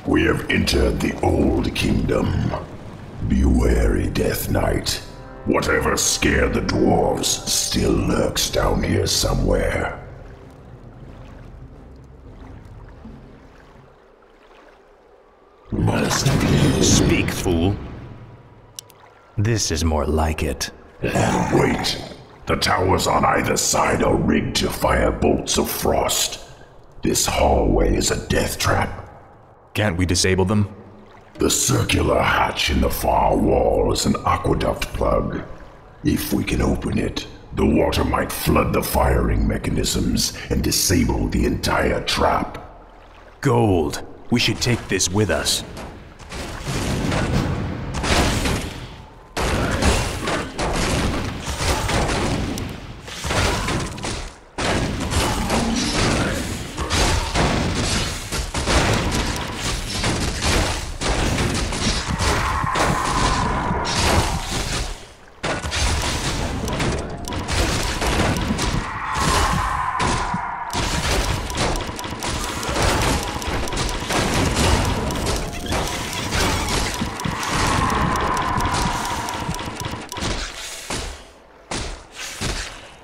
We have entered the Old Kingdom. Be wary, Death Knight. Whatever scared the dwarves still lurks down here somewhere. Must be. Speak, fool. This is more like it. Wait. The towers on either side are rigged to fire bolts of frost. This hallway is a death trap. Can't we disable them? The circular hatch in the far wall is an aqueduct plug. If we can open it, the water might flood the firing mechanisms and disable the entire trap. Gold. We should take this with us.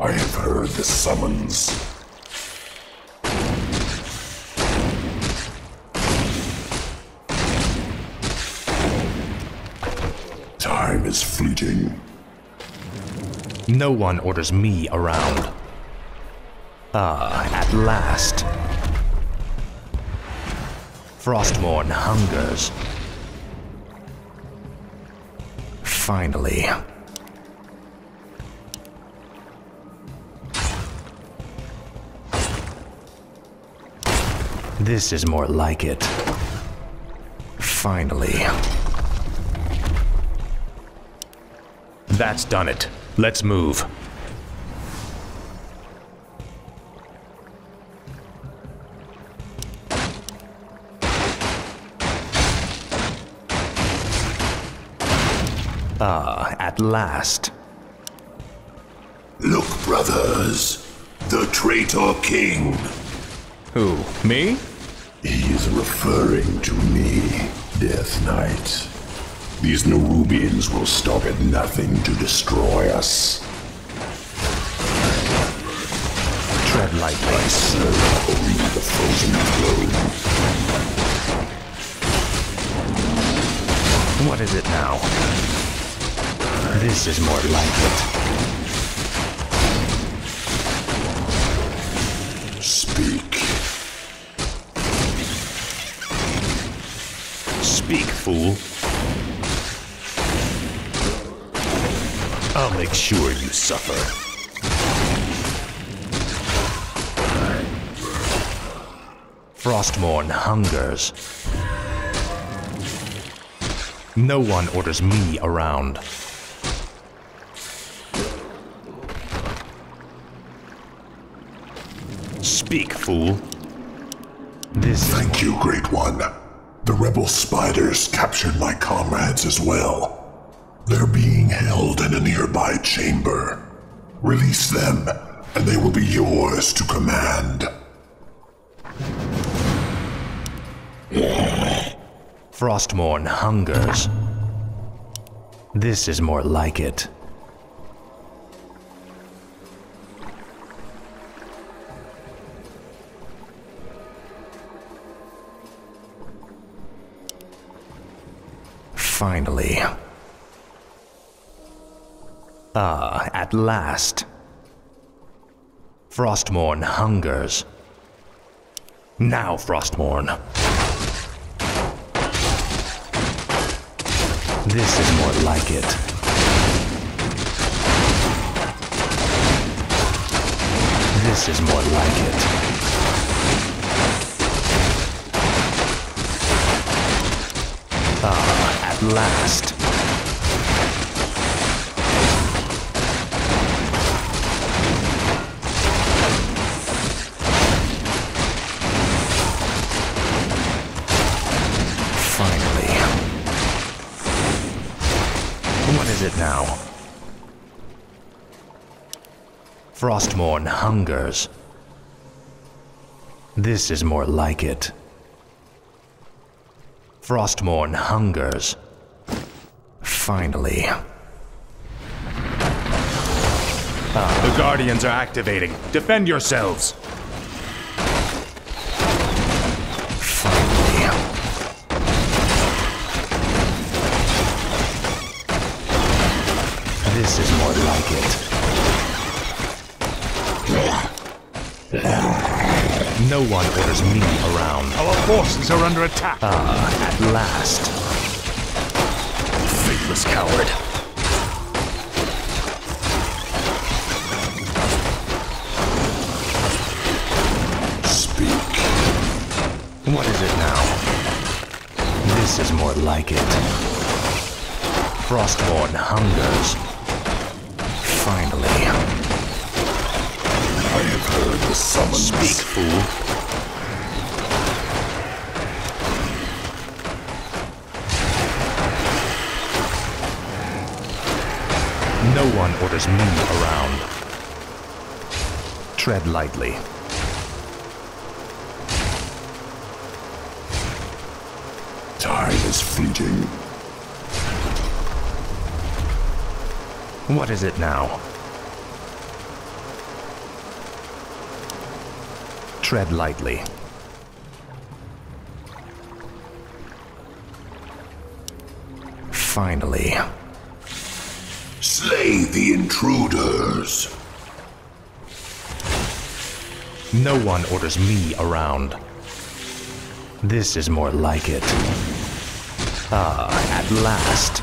I have heard the summons. Time is fleeting. No one orders me around. Ah, at last. Frostmourne hungers. Finally. This is more like it. Finally. That's done it. Let's move. Ah, at last. Look, brothers. The traitor king. Who? Me? He is referring to me, Death Knight. These Nerubians will stop at nothing to destroy us. Tread lightly. I serve only the frozen throne. What is it now? This is more like it. Speak. Speak, fool. I'll make sure you suffer. Frostmourne hungers. No one orders me around. Speak, fool. Thank you, Great One. The rebel spiders captured my comrades as well. They're being held in a nearby chamber. Release them, and they will be yours to command. Frostmourne hungers. This is more like it. Finally. Ah, at last. Frostmourne hungers. Now, Frostmourne. This is more like it. This is more like it. Ah, at last. Finally. What is it now? Frostmourne hungers. This is more like it. Frostmourne hungers. Finally. The Guardians are activating. Defend yourselves. Finally. This is more like it. No one orders me around. Our forces are under attack. At last. Faithless coward. Speak. What is it now? This is more like it. Frostmourne hungers. Finally. I have heard the summons. Speak, fool. No one orders me around. Tread lightly. Time is fleeting. What is it now? Tread lightly. Finally. Slay the intruders. No one orders me around. This is more like it. At last.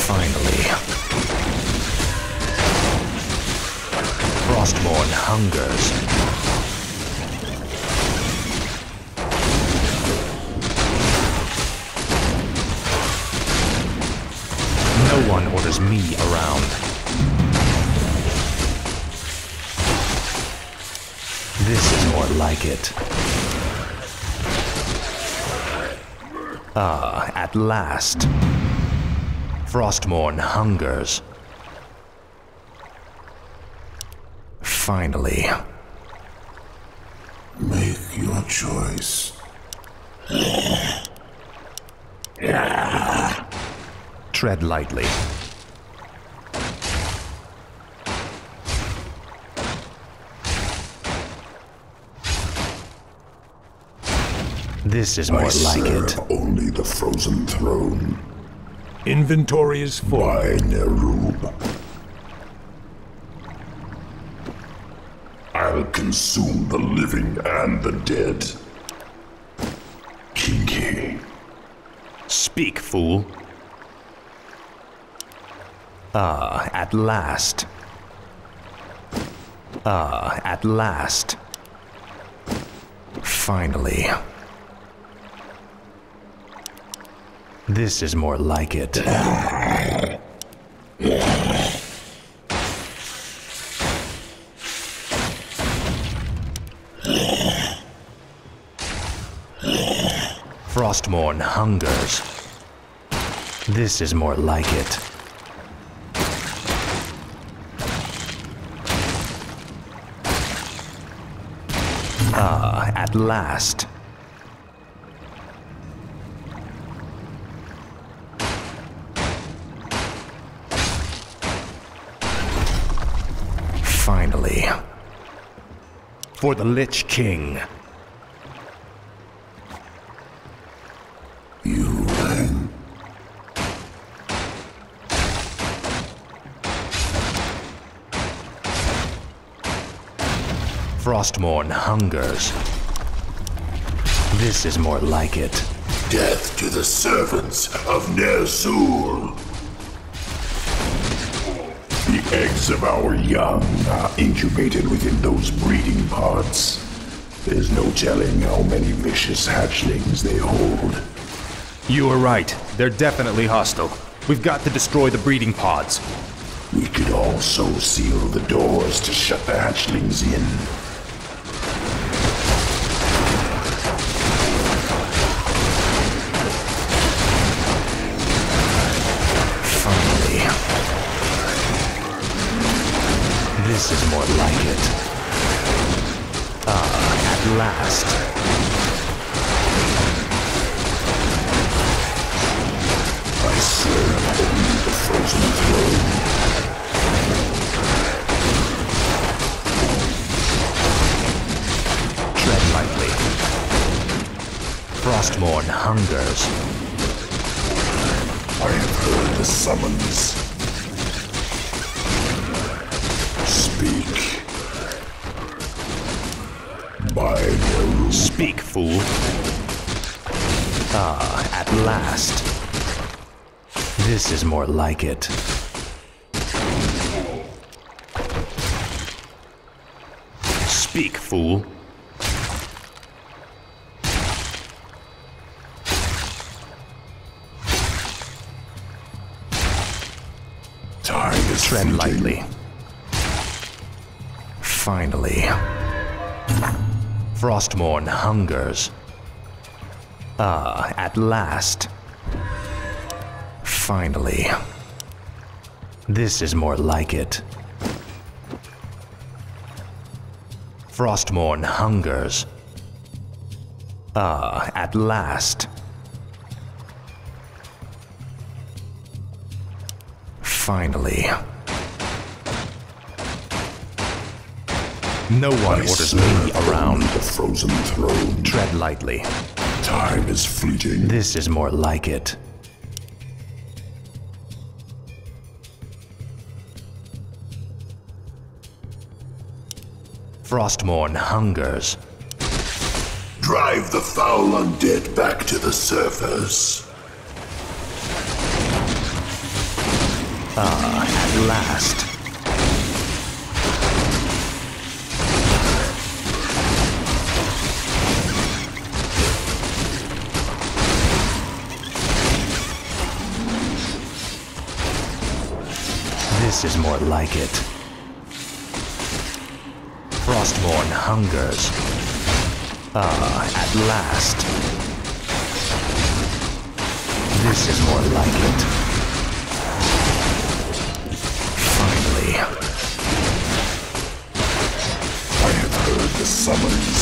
Finally. Frostmourne hungers. No one orders me around. This is more like it. At last. Frostmourne hungers. Finally. Make your choice. Tread lightly. This is more I like it. serve only the frozen throne. Inventory is full. By Nerub. I'll consume the living and the dead. Kinky. Speak, fool. At last. At last. Finally. This is more like it. Frostmourne hungers. This is more like it. At last. Finally. For the Lich King. You then. Frostmourne hungers. This is more like it. Death to the servants of Ner'zhul. The eggs of our young are incubated within those breeding pods. There's no telling how many vicious hatchlings they hold. You are right. They're definitely hostile. We've got to destroy the breeding pods. We could also seal the doors to shut the hatchlings in. This is more like it. At last. I serve only the frozen throne. Tread lightly. Frostmourne hungers. I have heard the summons. Speak. By no. Speak, fool. Ah, at last. This is more like it. Speak, fool. Time is Tread fleeting. lightly. Finally. Frostmourne hungers. Ah, at last. Finally. This is more like it. Frostmourne hungers. Ah, at last. Finally. No one orders me around. The frozen throne. Tread lightly. Time is fleeting. This is more like it. Frostmourne hungers. Drive the foul undead back to the surface. Ah, at last. This is more like it. Frostmourne hungers. Ah, at last. This is more like it. Finally. I have heard the summons.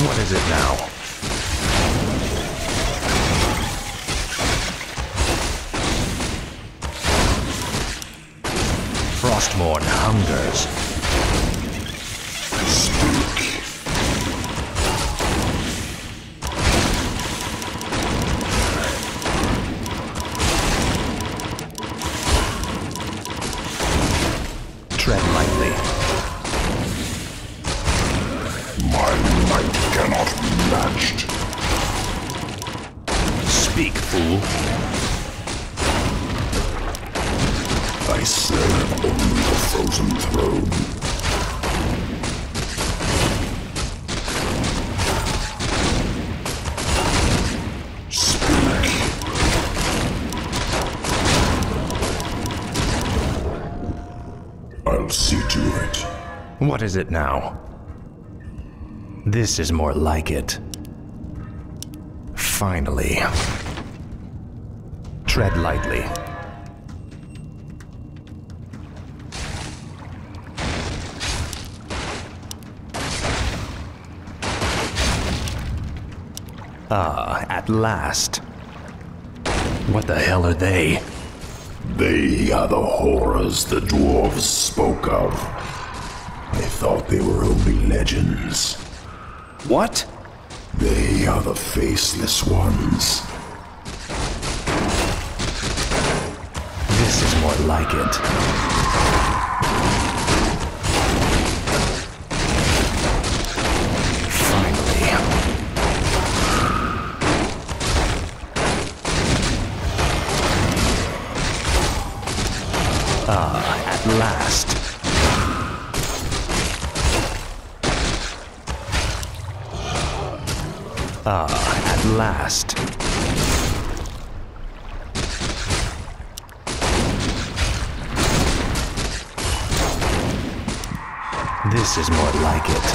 What is it now? Frostmourne hungers. Speak. Tread lightly. My might cannot be matched. Speak, fool. I serve only the frozen throne. Speak. I'll see to it. What is it now? This is more like it. Finally. Tread lightly. Ah, at last. What the hell are they? They are the horrors the dwarves spoke of. I thought they were only legends. What? They are the faceless ones. This is more like it. Finally. Ah, at last. Ah, at last. This is more like it.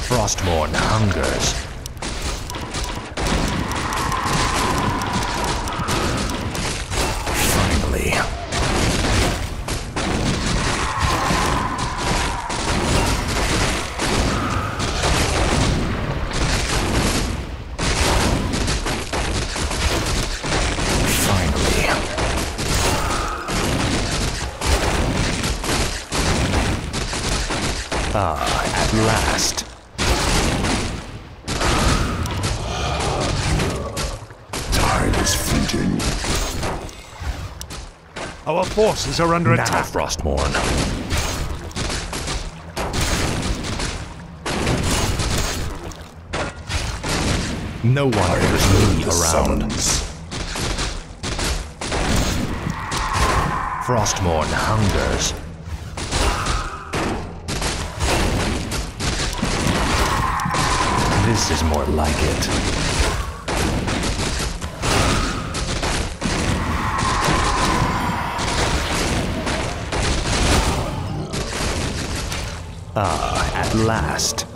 Frostmourne hungers. Finally. At last. Time is fleeting. Our forces are under Now, attack. Frostmourne. No one orders me around. Frostmourne hungers. This is more like it. At last.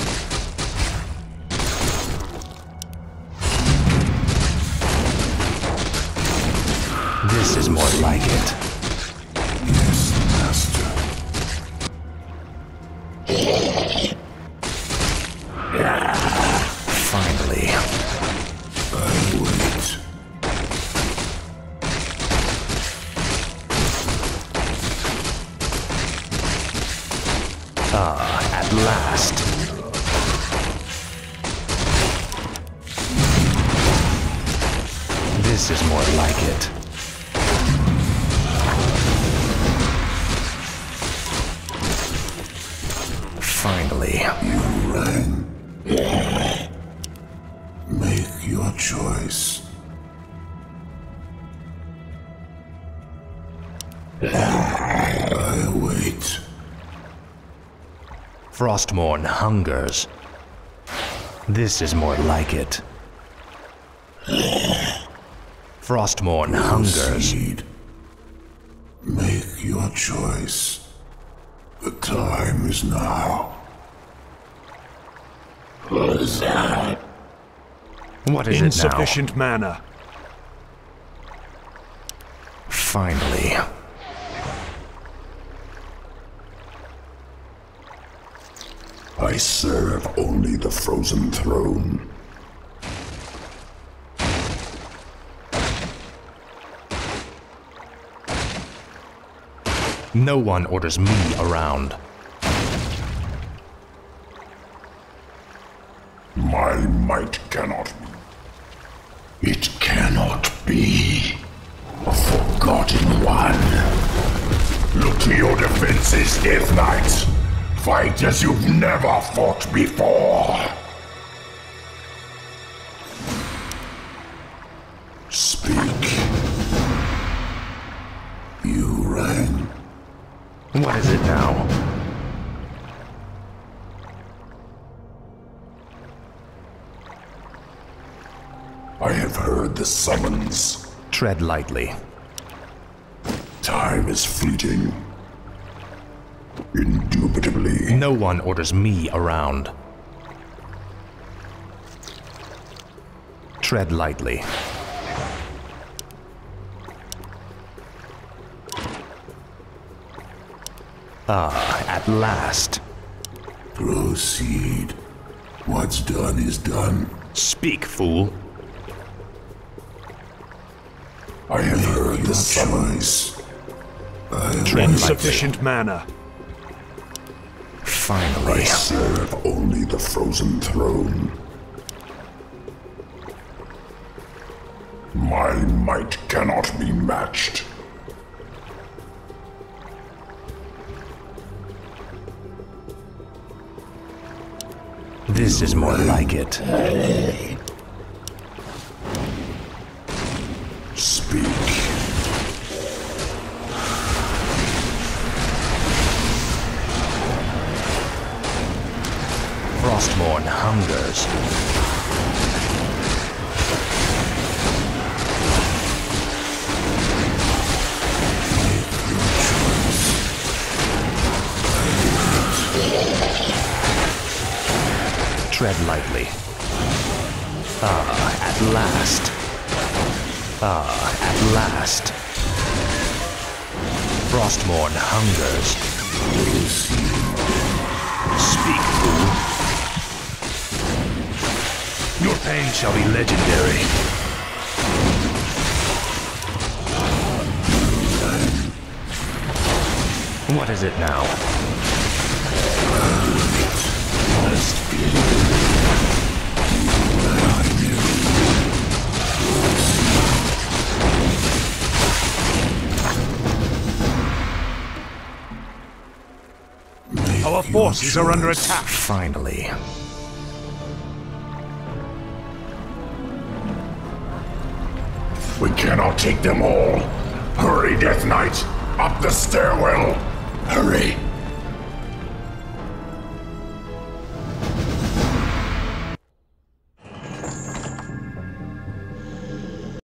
This is more like it. Yes, Master. Finally. I wait. At last. This is more like it. Finally. You rang. Make your choice. I wait. Frostmourne hungers. This is more like it. Frostmourne hungers. Proceed. Make your choice. The time is now. What is it now? Insufficient mana. Finally. I serve only the frozen throne. No one orders me around. My might cannot. It cannot be. A forgotten one. Look to your defenses, Death Knight. Fight as you've never fought before. Speak. You rang. What is it now? I have heard the summons. Tread lightly. Time is fleeting. Indubitably. No one orders me around. Tread lightly. At last. Proceed. What's done is done. Speak, fool. I have heard the summons. Tread lightly. Insufficient mana. Finally. I serve only the frozen throne. My might cannot be matched. This is more like it. Speak. Frostmourne hungers. Tread lightly. At last. At last. Frostmourne hungers. Speak, fool. Your pain shall be legendary. What is it now? Our forces are under attack. Finally. We cannot take them all. Hurry, Death Knight! Up the stairwell! Hurry!